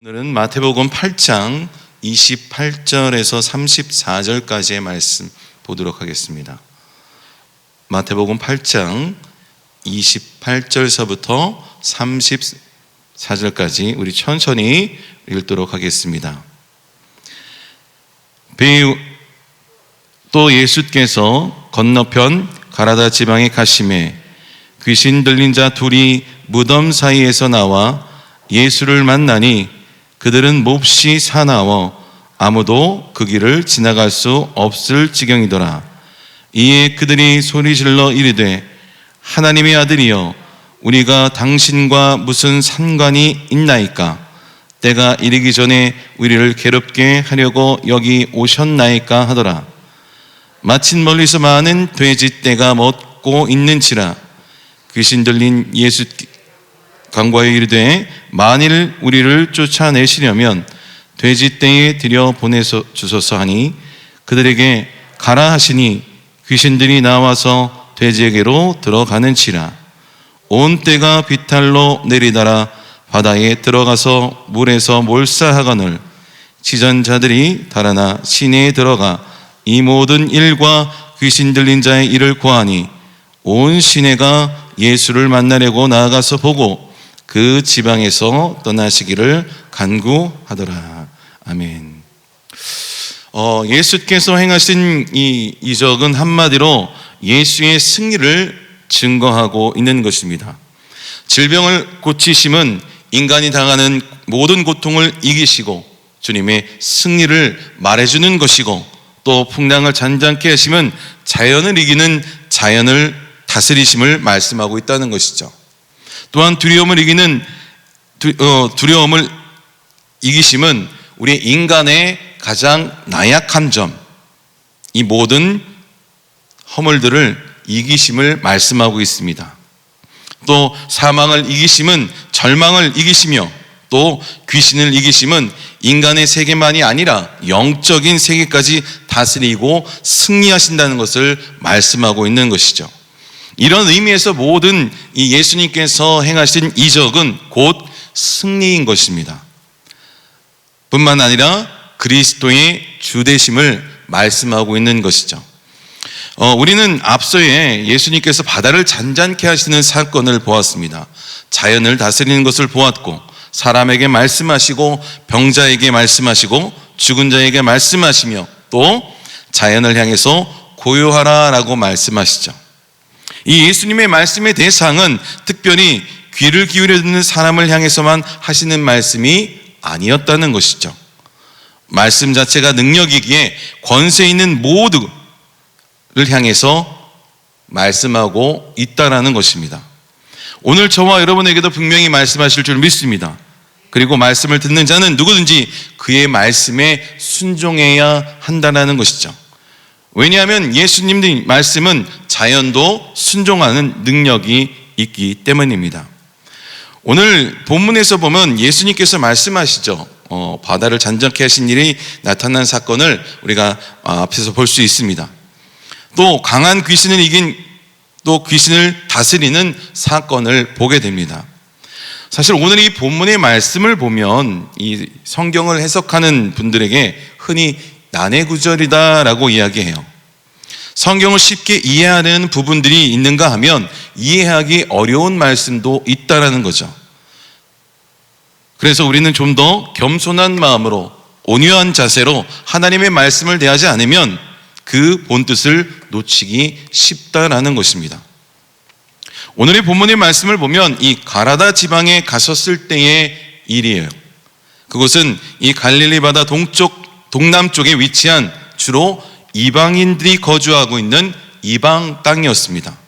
오늘은 마태복음 8장 28절에서 34절까지의 말씀 보도록 하겠습니다. 마태복음 8장 28절서부터 34절까지 우리 천천히 읽도록 하겠습니다. 또 예수께서 건너편 가라다 지방에 가시매 귀신 들린 자 둘이 무덤 사이에서 나와 예수를 만나니 그들은 몹시 사나워 아무도 그 길을 지나갈 수 없을 지경이더라. 이에 그들이 소리질러 이르되 하나님의 아들이여 우리가 당신과 무슨 상관이 있나이까? 때가 이르기 전에 우리를 괴롭게 하려고 여기 오셨나이까 하더라. 마침 멀리서 많은 돼지 떼가 먹고 있는지라. 귀신 들린 예수 강과에 이르되 만일 우리를 쫓아내시려면 돼지떼에 들여 보내서 주소서 하니 그들에게 가라 하시니 귀신들이 나와서 돼지에게로 들어가는지라. 온 떼가 비탈로 내리달아 바다에 들어가서 물에서 몰사하거늘 지전자들이 달아나 시내에 들어가 이 모든 일과 귀신 들린 자의 일을 고하니 온 시내가 예수를 만나려고 나아가서 보고 그 지방에서 떠나시기를 간구하더라. 아멘. 예수께서 행하신 이 이적은 한마디로 예수의 승리를 증거하고 있는 것입니다. 질병을 고치심은 인간이 당하는 모든 고통을 이기시고 주님의 승리를 말해주는 것이고, 또 풍랑을 잔잔케 하심은 자연을 이기는 자연을 다스리심을 말씀하고 있다는 것이죠. 또한 두려움을 이기심은 우리 인간의 가장 나약한 점, 이 모든 허물들을 이기심을 말씀하고 있습니다. 또 사망을 이기심은 절망을 이기시며, 또 귀신을 이기심은 인간의 세계만이 아니라 영적인 세계까지 다스리고 승리하신다는 것을 말씀하고 있는 것이죠. 이런 의미에서 모든 이 예수님께서 행하신 이적은 곧 승리인 것입니다. 뿐만 아니라 그리스도의 주되심을 말씀하고 있는 것이죠. 우리는 앞서에 예수님께서 바다를 잔잔케 하시는 사건을 보았습니다. 자연을 다스리는 것을 보았고, 사람에게 말씀하시고 병자에게 말씀하시고 죽은 자에게 말씀하시며, 또 자연을 향해서 고요하라 라고 말씀하시죠. 이 예수님의 말씀의 대상은 특별히 귀를 기울여 듣는 사람을 향해서만 하시는 말씀이 아니었다는 것이죠. 말씀 자체가 능력이기에 권세 있는 모두를 향해서 말씀하고 있다라는 것입니다. 오늘 저와 여러분에게도 분명히 말씀하실 줄 믿습니다. 그리고 말씀을 듣는 자는 누구든지 그의 말씀에 순종해야 한다는 것이죠. 왜냐하면 예수님의 말씀은 자연도 순종하는 능력이 있기 때문입니다. 오늘 본문에서 보면 예수님께서 말씀하시죠. 바다를 잔잔케 하신 일이 나타난 사건을 우리가 앞에서 볼 수 있습니다. 또 강한 귀신을 이긴, 또 귀신을 다스리는 사건을 보게 됩니다. 사실 오늘 이 본문의 말씀을 보면 이 성경을 해석하는 분들에게 흔히 난해구절이다라고 이야기해요. 성경을 쉽게 이해하는 부분들이 있는가 하면 이해하기 어려운 말씀도 있다라는 거죠. 그래서 우리는 좀 더 겸손한 마음으로 온유한 자세로 하나님의 말씀을 대하지 않으면 그 본뜻을 놓치기 쉽다라는 것입니다. 오늘의 본문의 말씀을 보면 이 가라다 지방에 갔었을 때의 일이에요. 그곳은 이 갈릴리 바다 동남쪽에 위치한 주로 이방인들이 거주하고 있는 이방 땅이었습니다.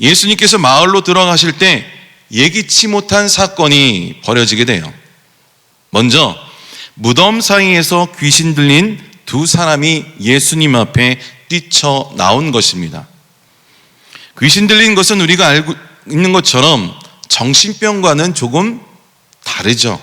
예수님께서 마을로 들어가실 때 예기치 못한 사건이 벌어지게 돼요. 먼저 무덤 사이에서 귀신 들린 두 사람이 예수님 앞에 뛰쳐나온 것입니다. 귀신 들린 것은 우리가 알고 있는 것처럼 정신병과는 조금 다르죠.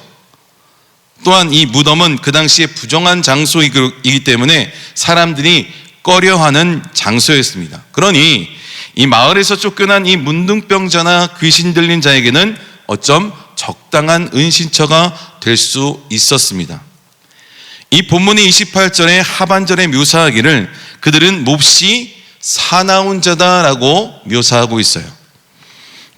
또한 이 무덤은 그 당시에 부정한 장소이기 때문에 사람들이 꺼려하는 장소였습니다. 그러니 이 마을에서 쫓겨난 이 문둥병자나 귀신 들린 자에게는 어쩜 적당한 은신처가 될 수 있었습니다. 이 본문의 28절의 하반절에 묘사하기를 그들은 몹시 사나운 자다라고 묘사하고 있어요.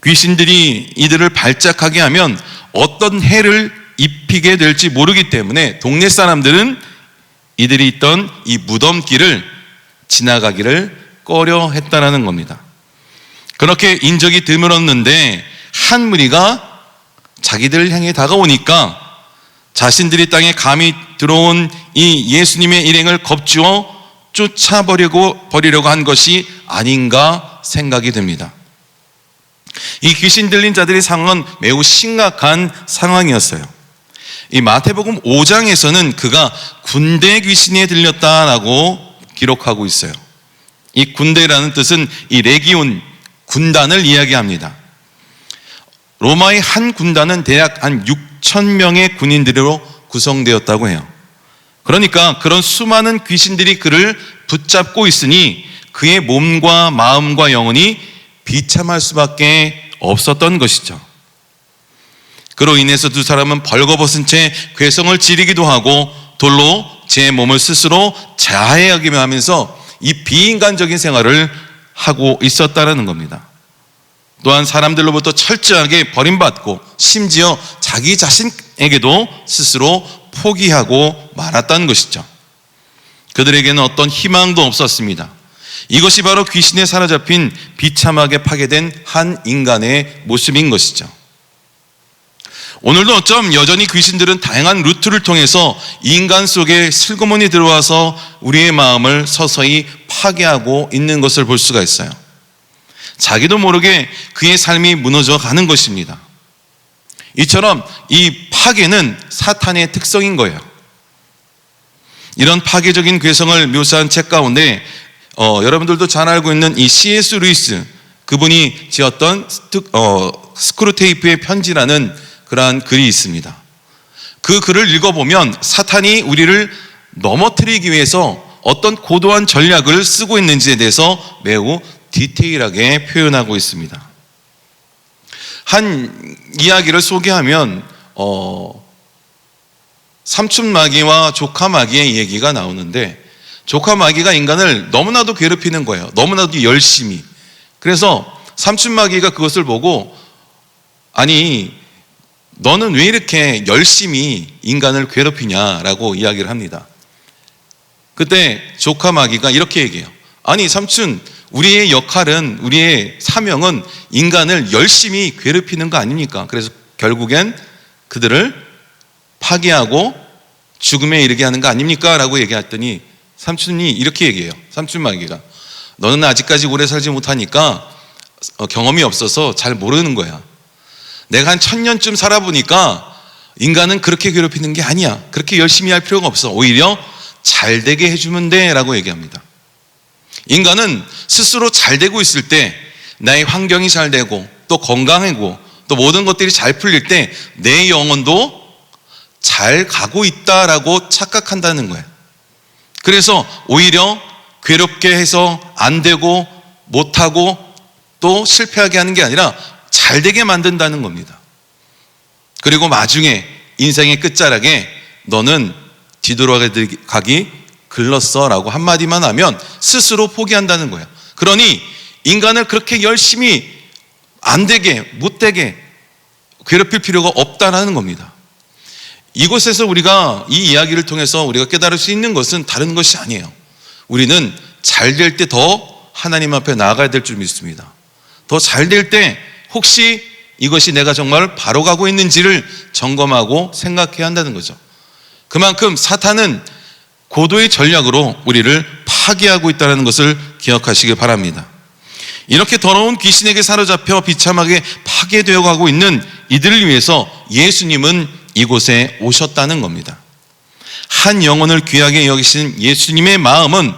귀신들이 이들을 발작하게 하면 어떤 해를 입히게 될지 모르기 때문에 동네 사람들은 이들이 있던 이 무덤길을 지나가기를 꺼려 했다라는 겁니다. 그렇게 인적이 드물었는데 한 무리가 자기들을 향해 다가오니까 자신들이 땅에 감히 들어온 이 예수님의 일행을 겁주어 쫓아버리려고 한 것이 아닌가 생각이 듭니다. 이 귀신 들린 자들의 상황은 매우 심각한 상황이었어요. 이 마태복음 5장에서는 그가 군대 귀신에 들렸다라고 기록하고 있어요. 이 군대라는 뜻은 이 레기온 군단을 이야기합니다. 로마의 한 군단은 대략 한 6천 명의 군인들로 구성되었다고 해요. 그러니까 그런 수많은 귀신들이 그를 붙잡고 있으니 그의 몸과 마음과 영혼이 비참할 수밖에 없었던 것이죠. 그로 인해서 두 사람은 벌거벗은 채 괴성을 지르기도 하고 돌로 제 몸을 스스로 자해하기만 하면서 이 비인간적인 생활을 하고 있었다는 겁니다. 또한 사람들로부터 철저하게 버림받고 심지어 자기 자신에게도 스스로 포기하고 말았다는 것이죠. 그들에게는 어떤 희망도 없었습니다. 이것이 바로 귀신에 사로잡힌 비참하게 파괴된 한 인간의 모습인 것이죠. 오늘도 어쩜 여전히 귀신들은 다양한 루트를 통해서 인간 속에 슬그머니 들어와서 우리의 마음을 서서히 파괴하고 있는 것을 볼 수가 있어요. 자기도 모르게 그의 삶이 무너져 가는 것입니다. 이처럼 이 파괴는 사탄의 특성인 거예요. 이런 파괴적인 괴성을 묘사한 책 가운데 여러분들도 잘 알고 있는 이 C.S. 루이스, 그분이 지었던 스크루테이프의 편지라는 그러한 글이 있습니다. 그 글을 읽어보면 사탄이 우리를 넘어뜨리기 위해서 어떤 고도한 전략을 쓰고 있는지에 대해서 매우 디테일하게 표현하고 있습니다. 한 이야기를 소개하면 삼촌마귀와 조카마귀의 얘기가 나오는데, 조카마귀가 인간을 너무나도 괴롭히는 거예요. 너무나도 열심히. 그래서 삼촌마귀가 그것을 보고, 아니 너는 왜 이렇게 열심히 인간을 괴롭히냐라고 이야기를 합니다. 그때 조카마귀가 이렇게 얘기해요. 아니 삼촌, 우리의 역할은, 우리의 사명은 인간을 열심히 괴롭히는 거 아닙니까? 그래서 결국엔 그들을 파괴하고 죽음에 이르게 하는 거 아닙니까? 라고 얘기했더니 삼촌이 이렇게 얘기해요. 삼촌마귀가, 너는 아직까지 오래 살지 못하니까 경험이 없어서 잘 모르는 거야. 내가 한 1000년쯤 살아보니까 인간은 그렇게 괴롭히는 게 아니야. 그렇게 열심히 할 필요가 없어. 오히려 잘 되게 해주면 돼 라고 얘기합니다. 인간은 스스로 잘 되고 있을 때, 나의 환경이 잘 되고 또 건강하고 또 모든 것들이 잘 풀릴 때 내 영혼도 잘 가고 있다라고 착각한다는 거예요. 그래서 오히려 괴롭게 해서 안 되고 못하고 또 실패하게 하는 게 아니라 잘 되게 만든다는 겁니다. 그리고 나중에 인생의 끝자락에 너는 뒤돌아가기 글렀어 라고 한마디만 하면 스스로 포기한다는 거예요. 그러니 인간을 그렇게 열심히 안 되게 못 되게 괴롭힐 필요가 없다는 겁니다. 이곳에서 우리가 이 이야기를 통해서 우리가 깨달을 수 있는 것은 다른 것이 아니에요. 우리는 잘 될 때 더 하나님 앞에 나아가야 될 줄 믿습니다. 더 잘 될 때 혹시 이것이 내가 정말 바로 가고 있는지를 점검하고 생각해야 한다는 거죠. 그만큼 사탄은 고도의 전략으로 우리를 파괴하고 있다는 것을 기억하시길 바랍니다. 이렇게 더러운 귀신에게 사로잡혀 비참하게 파괴되어 가고 있는 이들을 위해서 예수님은 이곳에 오셨다는 겁니다. 한 영혼을 귀하게 여기신 예수님의 마음은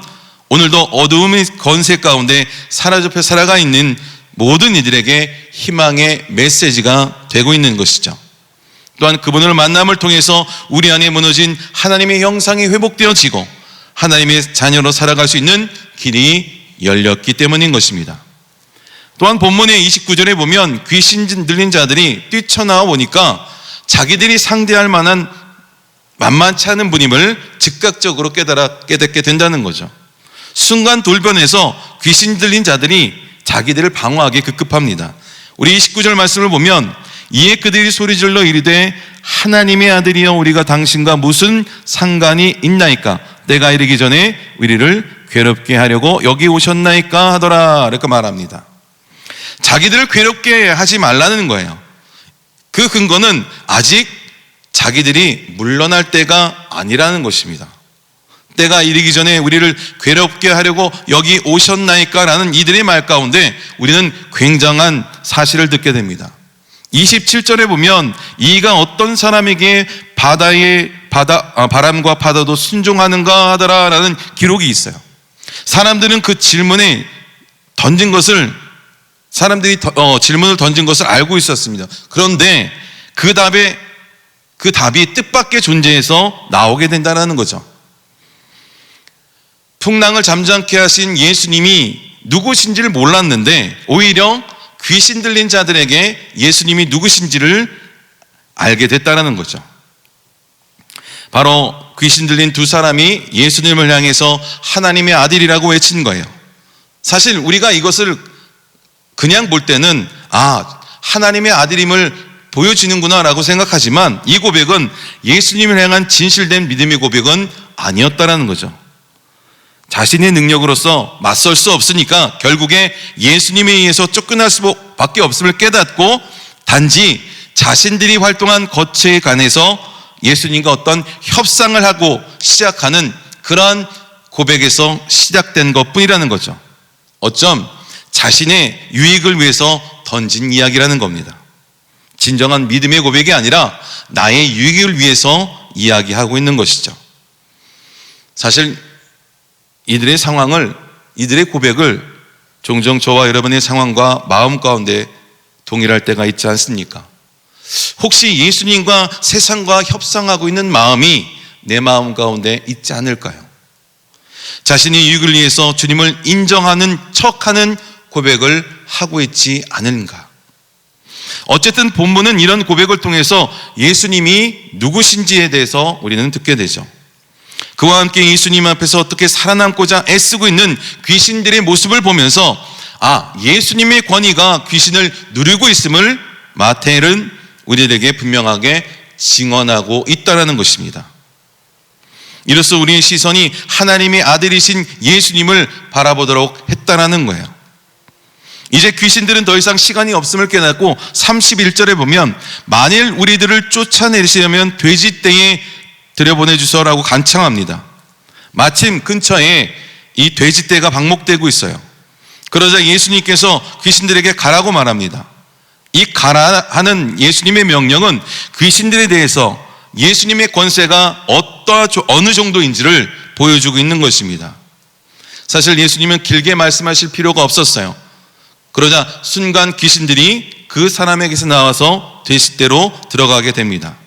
오늘도 어두움의 건세 가운데 사로잡혀 살아가 있는 모든 이들에게 희망의 메시지가 되고 있는 것이죠. 또한 그분을 만남을 통해서 우리 안에 무너진 하나님의 형상이 회복되어지고 하나님의 자녀로 살아갈 수 있는 길이 열렸기 때문인 것입니다. 또한 본문의 29절에 보면 귀신 들린 자들이 뛰쳐나와 보니까 자기들이 상대할 만한 만만치 않은 분임을 즉각적으로 깨닫게 된다는 거죠. 순간 돌변해서 귀신 들린 자들이 자기들을 방어하기 급급합니다. 우리 29절 말씀을 보면 이에 그들이 소리질러 이르되 하나님의 아들이여 우리가 당신과 무슨 상관이 있나이까? 때가 이르기 전에 우리를 괴롭게 하려고 여기 오셨나이까 하더라. 이렇게 말합니다. 자기들을 괴롭게 하지 말라는 거예요. 그 근거는 아직 자기들이 물러날 때가 아니라는 것입니다. 때가 이르기 전에 우리를 괴롭게 하려고 여기 오셨나이까? 라는 이들의 말 가운데 우리는 굉장한 사실을 듣게 됩니다. 27절에 보면 이가 어떤 사람에게 바람과 바다도 순종하는가 하더라 라는 기록이 있어요. 사람들은 그 질문에 던진 것을 질문을 던진 것을 알고 있었습니다. 그런데 그 답이 뜻밖의 존재에서 나오게 된다는 거죠. 풍랑을 잠잠케 하신 예수님이 누구신지를 몰랐는데 오히려 귀신 들린 자들에게 예수님이 누구신지를 알게 됐다는 거죠. 바로 귀신 들린 두 사람이 예수님을 향해서 하나님의 아들이라고 외친 거예요. 사실 우리가 이것을 그냥 볼 때는 하나님의 아들임을 보여지는구나 라고 생각하지만 이 고백은 예수님을 향한 진실된 믿음의 고백은 아니었다라는 거죠. 자신의 능력으로서 맞설 수 없으니까 결국에 예수님에 의해서 쫓겨날 수밖에 없음을 깨닫고 단지 자신들이 활동한 거체에 관해서 예수님과 어떤 협상을 하고 시작하는 그러한 고백에서 시작된 것뿐이라는 거죠. 어쩜 자신의 유익을 위해서 던진 이야기라는 겁니다. 진정한 믿음의 고백이 아니라 나의 유익을 위해서 이야기하고 있는 것이죠. 사실 이들의 고백을 종종 저와 여러분의 상황과 마음 가운데 동일할 때가 있지 않습니까? 혹시 예수님과 세상과 협상하고 있는 마음이 내 마음 가운데 있지 않을까요? 자신의 유익을 위해서 주님을 인정하는 척하는 고백을 하고 있지 않은가? 어쨌든 본문은 이런 고백을 통해서 예수님이 누구신지에 대해서 우리는 듣게 되죠. 그와 함께 예수님 앞에서 어떻게 살아남고자 애쓰고 있는 귀신들의 모습을 보면서 예수님의 권위가 귀신을 누르고 있음을 마태는 우리에게 분명하게 증언하고 있다는 것입니다. 이로써 우리의 시선이 하나님의 아들이신 예수님을 바라보도록 했다는 거예요. 이제 귀신들은 더 이상 시간이 없음을 깨닫고 31절에 보면 만일 우리들을 쫓아내시려면 돼지떼에 들여보내주소라고 간청합니다. 마침 근처에 이 돼지떼가 방목되고 있어요. 그러자 예수님께서 귀신들에게 가라고 말합니다. 이 가라 하는 예수님의 명령은 귀신들에 대해서 예수님의 권세가 어느 정도인지를 보여주고 있는 것입니다. 사실 예수님은 길게 말씀하실 필요가 없었어요. 그러자 순간 귀신들이 그 사람에게서 나와서 돼지떼로 들어가게 됩니다.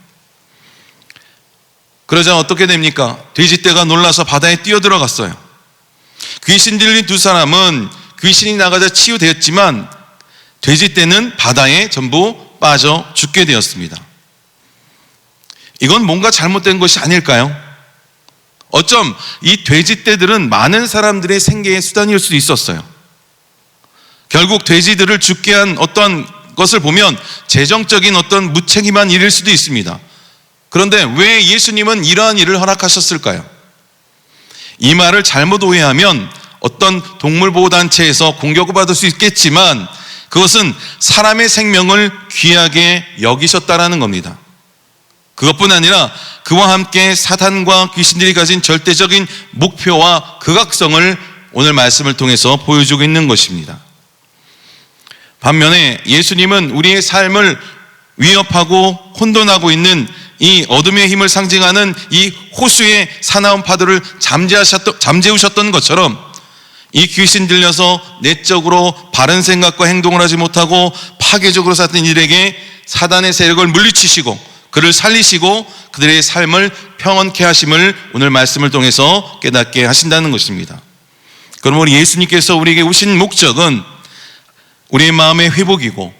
그러자 어떻게 됩니까? 돼지떼가 놀라서 바다에 뛰어들어갔어요. 귀신 들린 두 사람은 귀신이 나가자 치유되었지만 돼지떼는 바다에 전부 빠져 죽게 되었습니다. 이건 뭔가 잘못된 것이 아닐까요? 어쩜 이 돼지떼들은 많은 사람들의 생계의 수단일 수도 있었어요. 결국 돼지들을 죽게 한 어떤 것을 보면 재정적인 어떤 무책임한 일일 수도 있습니다. 그런데 왜 예수님은 이러한 일을 허락하셨을까요? 이 말을 잘못 오해하면 어떤 동물보호단체에서 공격을 받을 수 있겠지만 그것은 사람의 생명을 귀하게 여기셨다라는 겁니다. 그것뿐 아니라 그와 함께 사탄과 귀신들이 가진 절대적인 목표와 극악성을 오늘 말씀을 통해서 보여주고 있는 것입니다. 반면에 예수님은 우리의 삶을 위협하고 혼돈하고 있는 이 어둠의 힘을 상징하는 이 호수의 사나운 파도를 잠재우셨던 것처럼 이 귀신 들려서 내적으로 바른 생각과 행동을 하지 못하고 파괴적으로 살던 이들에게 사단의 세력을 물리치시고 그를 살리시고 그들의 삶을 평온케 하심을 오늘 말씀을 통해서 깨닫게 하신다는 것입니다. 그러므로 예수님께서 우리에게 오신 목적은 우리의 마음의 회복이고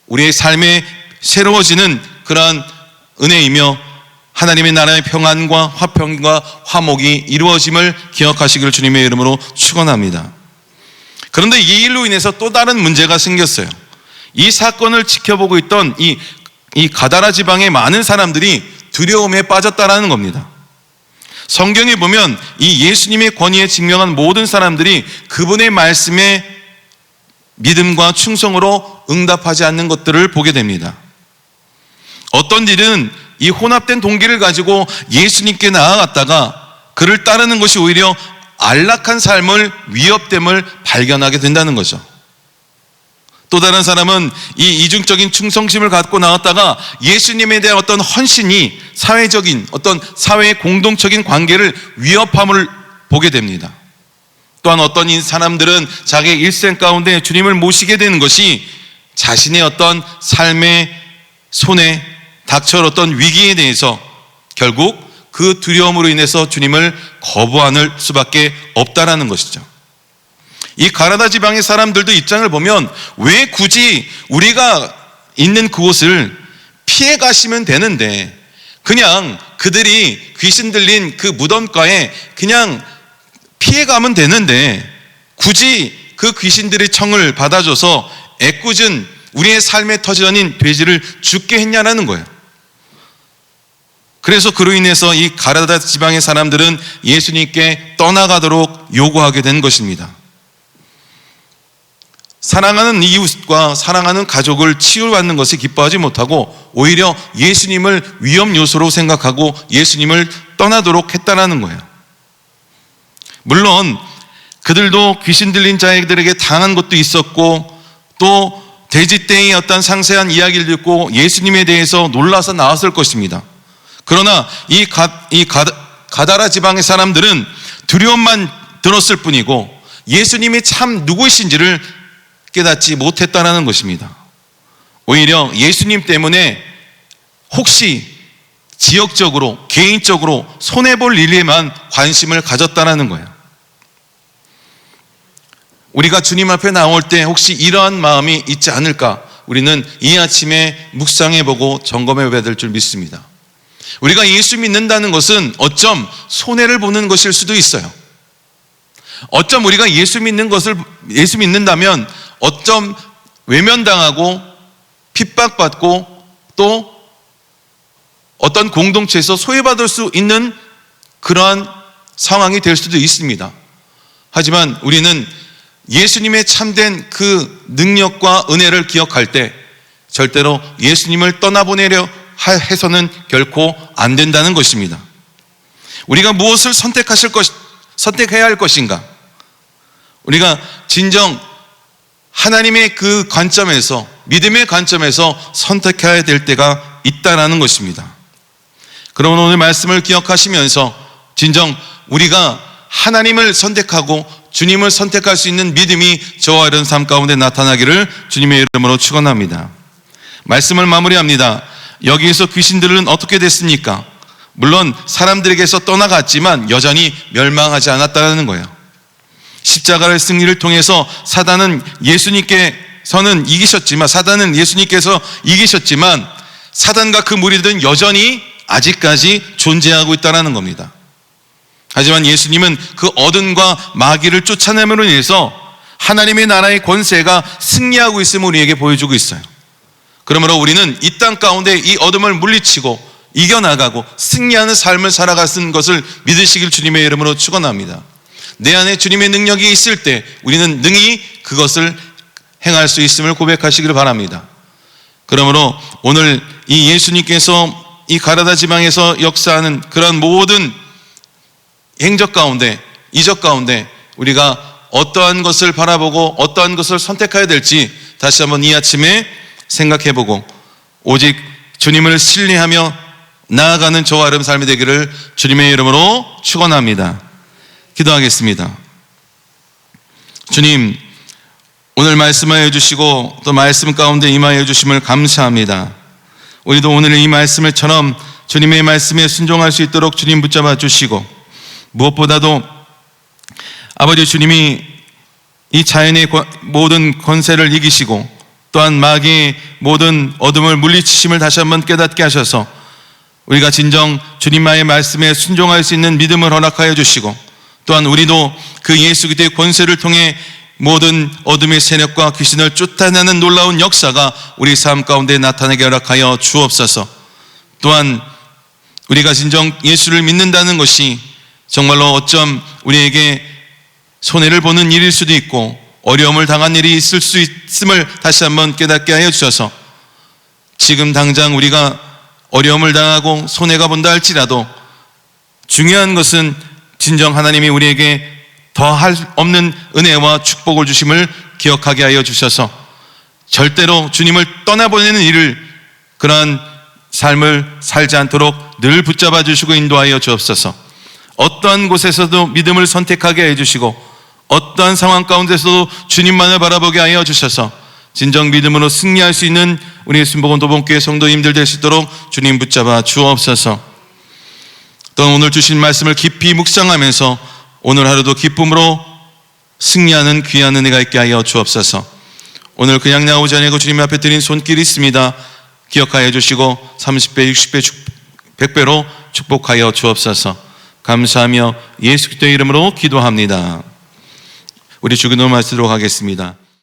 우리의 삶에 새로워지는 그러한 은혜이며 하나님의 나라의 평안과 화평과 화목이 이루어짐을 기억하시기를 주님의 이름으로 축원합니다. 그런데 이 일로 인해서 또 다른 문제가 생겼어요. 이 사건을 지켜보고 있던 이 가다라 지방의 많은 사람들이 두려움에 빠졌다라는 겁니다. 성경에 보면 이 예수님의 권위에 증명한 모든 사람들이 그분의 말씀에 믿음과 충성으로 응답하지 않는 것들을 보게 됩니다. 어떤 일은 이 혼합된 동기를 가지고 예수님께 나아갔다가 그를 따르는 것이 오히려 안락한 삶을 위협됨을 발견하게 된다는 거죠. 또 다른 사람은 이 이중적인 충성심을 갖고 나왔다가 예수님에 대한 어떤 헌신이 사회적인 어떤 사회의 공동적인 관계를 위협함을 보게 됩니다. 또한 어떤 사람들은 자기의 일생 가운데 주님을 모시게 되는 것이 자신의 어떤 삶의 손에 닥쳐올 어떤 위기에 대해서 결국 그 두려움으로 인해서 주님을 거부할 수밖에 없다라는 것이죠. 이 가라다 지방의 사람들도 입장을 보면 왜 굳이 우리가 있는 그곳을 피해 가시면 되는데 그냥 그들이 귀신 들린 그 무덤가에 그냥 피해 가면 되는데 굳이 그 귀신들의 청을 받아줘서 애꿎은 우리의 삶의 터전인 돼지를 죽게 했냐라는 거예요. 그래서 그로 인해서 이 가라다 지방의 사람들은 예수님께 떠나가도록 요구하게 된 것입니다. 사랑하는 이웃과 사랑하는 가족을 치유받는 것을 기뻐하지 못하고 오히려 예수님을 위험 요소로 생각하고 예수님을 떠나도록 했다라는 거예요. 물론 그들도 귀신 들린 자들에게 당한 것도 있었고 또 돼지떼의 어떤 상세한 이야기를 듣고 예수님에 대해서 놀라서 나왔을 것입니다. 그러나 이 가다라 지방의 사람들은 두려움만 들었을 뿐이고 예수님이 참 누구이신지를 깨닫지 못했다는 것입니다. 오히려 예수님 때문에 혹시 지역적으로 개인적으로 손해볼 일에만 관심을 가졌다는 거예요. 우리가 주님 앞에 나올 때 혹시 이러한 마음이 있지 않을까 우리는 이 아침에 묵상해보고 점검해봐야 될 줄 믿습니다. 우리가 예수 믿는다는 것은 어쩜 손해를 보는 것일 수도 있어요. 어쩜 우리가 예수 믿는다면 어쩜 외면당하고 핍박받고 또 어떤 공동체에서 소외받을 수 있는 그러한 상황이 될 수도 있습니다. 하지만 우리는 예수님의 참된 그 능력과 은혜를 기억할 때 절대로 예수님을 떠나보내려 해서는 결코 안 된다는 것입니다. 우리가 무엇을 선택해야 할 것인가? 우리가 진정 하나님의 그 관점에서 믿음의 관점에서 선택해야 될 때가 있다라는 것입니다. 그러면 오늘 말씀을 기억하시면서 진정 우리가 하나님을 선택하고 주님을 선택할 수 있는 믿음이 저와 이런 삶 가운데 나타나기를 주님의 이름으로 축원합니다. 말씀을 마무리합니다. 여기에서 귀신들은 어떻게 됐습니까? 물론 사람들에게서 떠나갔지만 여전히 멸망하지 않았다는 거예요. 십자가의 승리를 통해서 사단은 예수님께서 이기셨지만 사단과 그 무리들은 여전히 아직까지 존재하고 있다는 겁니다. 하지만 예수님은 그 어둠과 마귀를 쫓아내므로 인해서 하나님의 나라의 권세가 승리하고 있음을 우리에게 보여주고 있어요. 그러므로 우리는 이 땅 가운데 이 어둠을 물리치고 이겨나가고 승리하는 삶을 살아가는 것을 믿으시길 주님의 이름으로 축원합니다. 내 안에 주님의 능력이 있을 때 우리는 능히 그것을 행할 수 있음을 고백하시기를 바랍니다. 그러므로 오늘 이 예수님께서 이 가라다 지방에서 역사하는 그런 모든 행적 가운데, 이적 가운데 우리가 어떠한 것을 바라보고 어떠한 것을 선택해야 될지 다시 한번 이 아침에 생각해보고 오직 주님을 신뢰하며 나아가는 저와 여러분 삶이 되기를 주님의 이름으로 축원합니다. 기도하겠습니다. 주님, 오늘 말씀하여 주시고 또 말씀 가운데 임하여 주심을 감사합니다. 우리도 오늘 이 말씀을처럼 주님의 말씀에 순종할 수 있도록 주님 붙잡아 주시고 무엇보다도 아버지 주님이 이 자연의 모든 권세를 이기시고 또한 마귀의 모든 어둠을 물리치심을 다시 한번 깨닫게 하셔서 우리가 진정 주님의 말씀에 순종할 수 있는 믿음을 허락하여 주시고 또한 우리도 그 예수 그리스도의 권세를 통해 모든 어둠의 세력과 귀신을 쫓아내는 놀라운 역사가 우리 삶 가운데 나타나게 허락하여 주옵소서. 또한 우리가 진정 예수를 믿는다는 것이 정말로 어쩜 우리에게 손해를 보는 일일 수도 있고 어려움을 당한 일이 있을 수 있음을 다시 한번 깨닫게 하여 주셔서 지금 당장 우리가 어려움을 당하고 손해가 본다 할지라도 중요한 것은 진정 하나님이 우리에게 더할 없는 은혜와 축복을 주심을 기억하게 하여 주셔서 절대로 주님을 떠나보내는 일을 그러한 삶을 살지 않도록 늘 붙잡아 주시고 인도하여 주옵소서. 어떠한 곳에서도 믿음을 선택하게 해주시고 어떠한 상황 가운데서도 주님만을 바라보게 하여 주셔서 진정 믿음으로 승리할 수 있는 우리 순복음 도봉교회 성도님들 될 수 있도록 주님 붙잡아 주옵소서. 또 오늘 주신 말씀을 깊이 묵상하면서 오늘 하루도 기쁨으로 승리하는 귀한 은혜가 있게 하여 주옵소서. 오늘 그냥 나오지 않고 주님 앞에 드린 손길이 있습니다. 기억하여 주시고 30배, 60배, 100배로 축복하여 주옵소서. 감사하며 예수 그리스도의 이름으로 기도합니다. 우리 주기도 마치도록 하겠습니다.